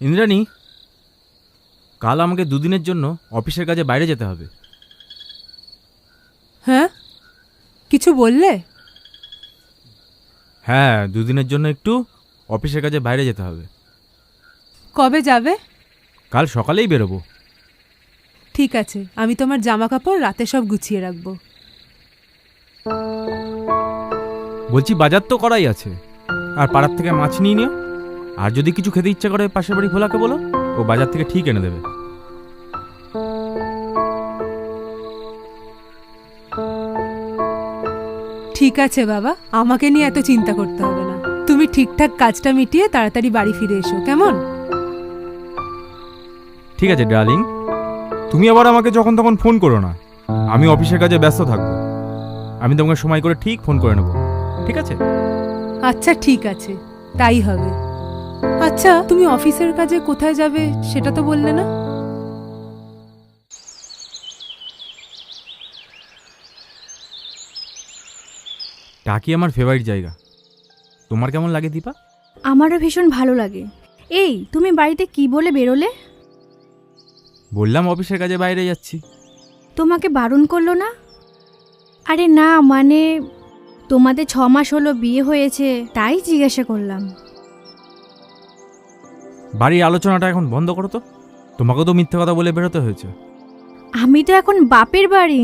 ইন্দ্রাণী, কাল আমাকে দুদিনের জন্য অফিসের কাজে বাইরে যেতে হবে। হ্যাঁ, কিছু বললে? হ্যাঁ, দুদিনের জন্য একটু অফিসের কাজে বাইরে যেতে হবে। কবে যাবে? কাল সকালেই বেরোবো। ঠিক আছে, আমি তোমার জামা কাপড় রাতে সব গুছিয়ে রাখবো। বলছি, বাজার তো করাই আছে, আর পাড়ার থেকে মাছ নিয়ে নিও। আর যদি কিছু খেতে ইচ্ছা করে পাশের বাড়ি ভোলাকে বলো, ও বাজার থেকে ঠিক এনে দেবে। ঠিক আছে বাবা, আমাকে নিয়ে এত চিন্তা করতে হবে না। তুমি ঠিকঠাক কাজটা মিটিয়ে তাড়াতাড়ি বাড়ি ফিরে এসো, কেমন? ঠিক আছে ডার্লিং, তুমি আবার আমাকে যখন তখন ফোন করো না। আমি অফিসের কাজে ব্যস্ত থাকবো। আমি তোমাকে সময় করে ঠিক ফোন করে নেব, ঠিক আছে? আচ্ছা ঠিক আছে, তাই হবে। আচ্ছা, তুমি অফিসের কাজে কোথায় যাবে সেটা তো বললে না। টাকি আমার ফেভারিট জায়গা। তোমার কেমন লাগে দীপা? আমারও ভীষণ ভালো লাগে। এই, তুমি বাড়িতে কি বলে বেরোলে? বললাম অফিসের কাজে বাইরে যাচ্ছি। তোমাকে বারণ করলো না? আরে না, মানে তোমাদের 6 মাস হলো বিয়ে হয়েছে, তাই জিজ্ঞাসা করলাম। বাড়ির আলোচনাটা এখন বন্ধ করো তো। তোমাকেও তো মিথ্যে কথা বলে বেরোতে হয়েছে। আমি তো এখন বাপের বাড়ি।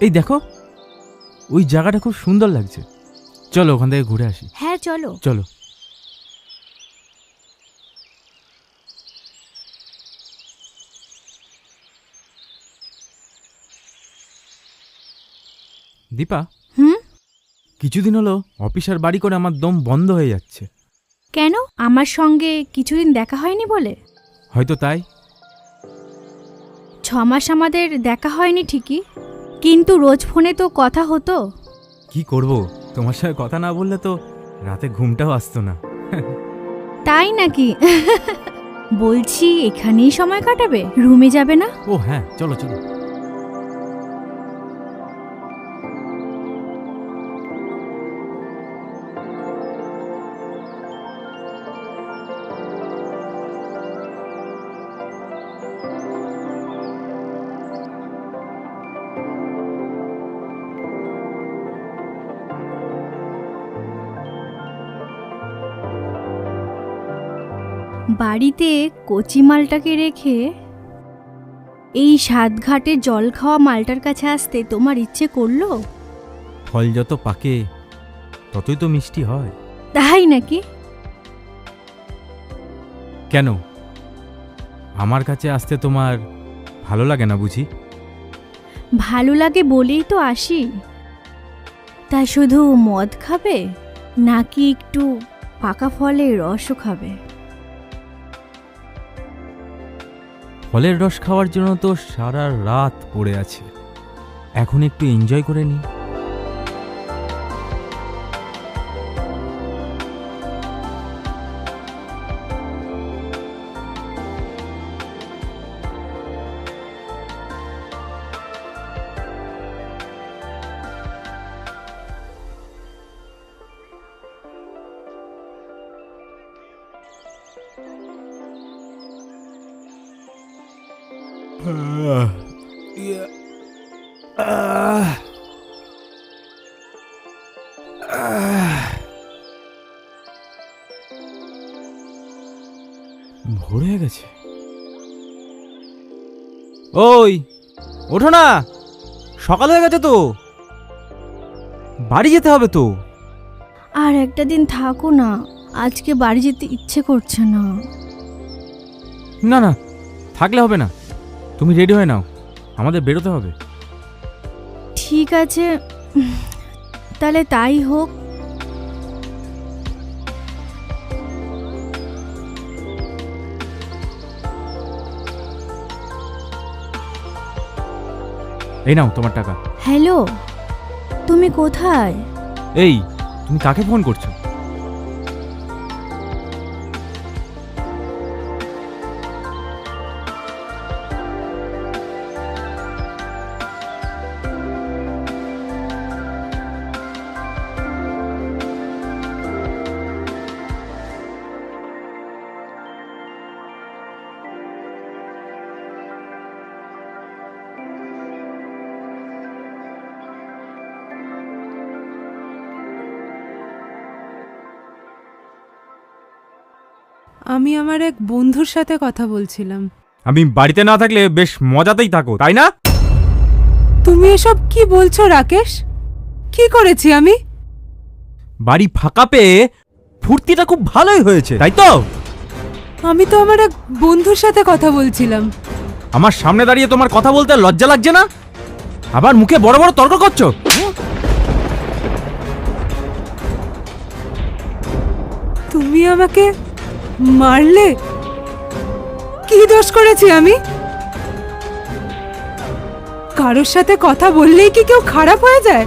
এই দেখো, ওই জায়গাটা খুব সুন্দর লাগছে। চলো ওখান থেকে ঘুরে আসি। হ্যাঁ চলো। চলো। দীপা, হুম? কিছুদিন হলো অফিস আর বাড়ি করে আমার দম বন্ধ হয়ে যাচ্ছে। কেন? আমার সঙ্গে কিছুদিন দেখা হয়নি বলে? হয়তো তাই। 6 মাস আমাদের দেখা হয়নি ঠিকই, কিন্তু রোজ ফোনে তো কথা হতো। কি করব, তোমার সঙ্গে কথা না বললে তো রাতে ঘুমটাও আসতো না। তাই নাকি? বলছি, এখানেই সময় কাটাবে? রুমে যাবে না? ও হ্যাঁ, চলো চলো। বাড়িতে কচি মালটাকে রেখে এই সাতঘাটে জল খাওয়া মালটার কাছে আসতে তোমার ইচ্ছে করলো? ফল যত পাকে ততই তো মিষ্টি হয়। তাই নাকি? কেন, আমার কাছে আসতে তোমার ভালো লাগে না বুঝি? ভালো লাগে বলেই তো আসি। তা শুধু মদ খাবে, নাকি একটু পাকা ফলের রসও খাবে? ফলের রস খাওয়ার জন্য তো সারা রাত পড়ে আছে। এখন একটু এনজয় করে নি। ভোর হয়ে গেছে। ওই ওঠো না, সকাল হয়ে গেছে তো, বাড়ি যেতে হবে তো। আর একটা দিন থাকো না, আজকে বাড়ি যেতে ইচ্ছে করছে না। না না, থাকলে হবে না। তুমি রেডি হয়ে নাও, আমাদের বেরোতে হবে। ঠিক আছে, তাহলে তাই হোক। এই নাও তোমার টাকা। হ্যালো, তুমি কোথায়? এই, তুমি কাকে ফোন করছো? আমি আমার এক বন্ধুর সাথে কথা বলছিলাম। আমি বাড়িতে না থাকলে বেশ মজাতেই থাকো, তাই না? তুমি এসব কি বলছো রাকেশ? কি করেছি আমি? বাড়ি ফাঁকা পেয়ে ফুর্তিটা খুব ভালোই হয়েছে, তাই তো? আমি তো আমার এক বন্ধুর সাথে কথা বলছিলাম। আমার সামনে দাঁড়িয়ে তোমার কথা বলতে লজ্জা লাগছে না? আবার মুখে বড় বড় তর্ক করছো। তুমি আমাকে মারলে? কি দোষ করেছি আমি? কারোর সাথে কথা বললেই কি কেউ খারাপ হয়ে যায়?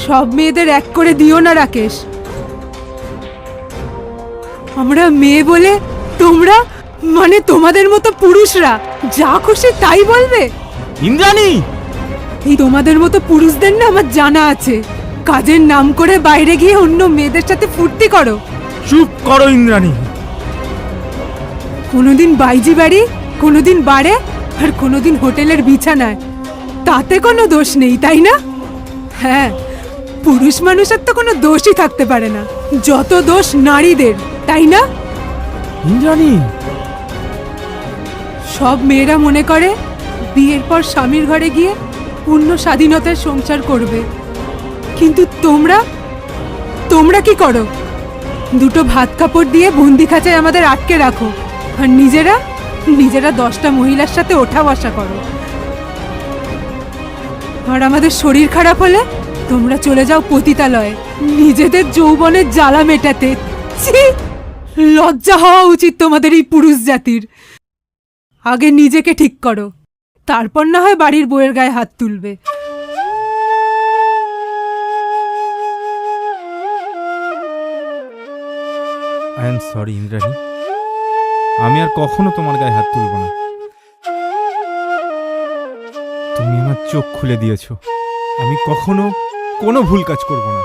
সব মেয়েদের এক করে দিও না রাকেশ। আমরা মেয়ে বলে তোমরা, মানে তোমাদের মতো পুরুষরা যা খুশি তাই বলবে? ইন্দ্রাণী! এই তোমাদের মতো পুরুষদের না আমার জানা আছে, কাজের নাম করে বাইরে গিয়ে অন্য মেয়েদের সাথে ফুর্তি করো। চুপ করো ইন্দ্রাণী। কোনোদিন বাইজি বাড়ি, কোনোদিন বারে, আর কোনোদিন হোটেলের বিছানায়। তাতে কোনো দোষ নেই, তাই না? হ্যাঁ, পুরুষ মানুষের তো কোনো দোষই থাকতে পারে না, যত দোষ নারীদের, তাই না? ইন্দ্রাণী! সব মেয়েরা মনে করে বিয়ের পর স্বামীর ঘরে গিয়ে পূর্ণ স্বাধীনতার সংসার করবে, কিন্তু তোমরা তোমরা কি করো? দুটো ভাত কাপড় দিয়ে বন্দি খাঁচায় আমাদের আটকে রাখো, আর নিজেরা নিজেরা 10টা মহিলার সাথে ওঠা বসা করো। আর আমাদের শরীর খারাপ হলে তোমরা চলে যাও পতিতালয়ে নিজেদের যৌবনের জ্বালা মেটাতে। ছি! লজ্জা হওয়া উচিত তোমাদের এই পুরুষ জাতির। আগে নিজেকে ঠিক করো, তারপর না হয় বাড়ির বউয়ের গায়ে হাত তুলবে। আই এম সরি ইন্দ্রাণী, আমি আর কখনো তোমার গায়ে হাত তুলব না। তুমি আমার চোখ খুলে দিয়েছো, আমি কখনো কোনো ভুল কাজ করব না।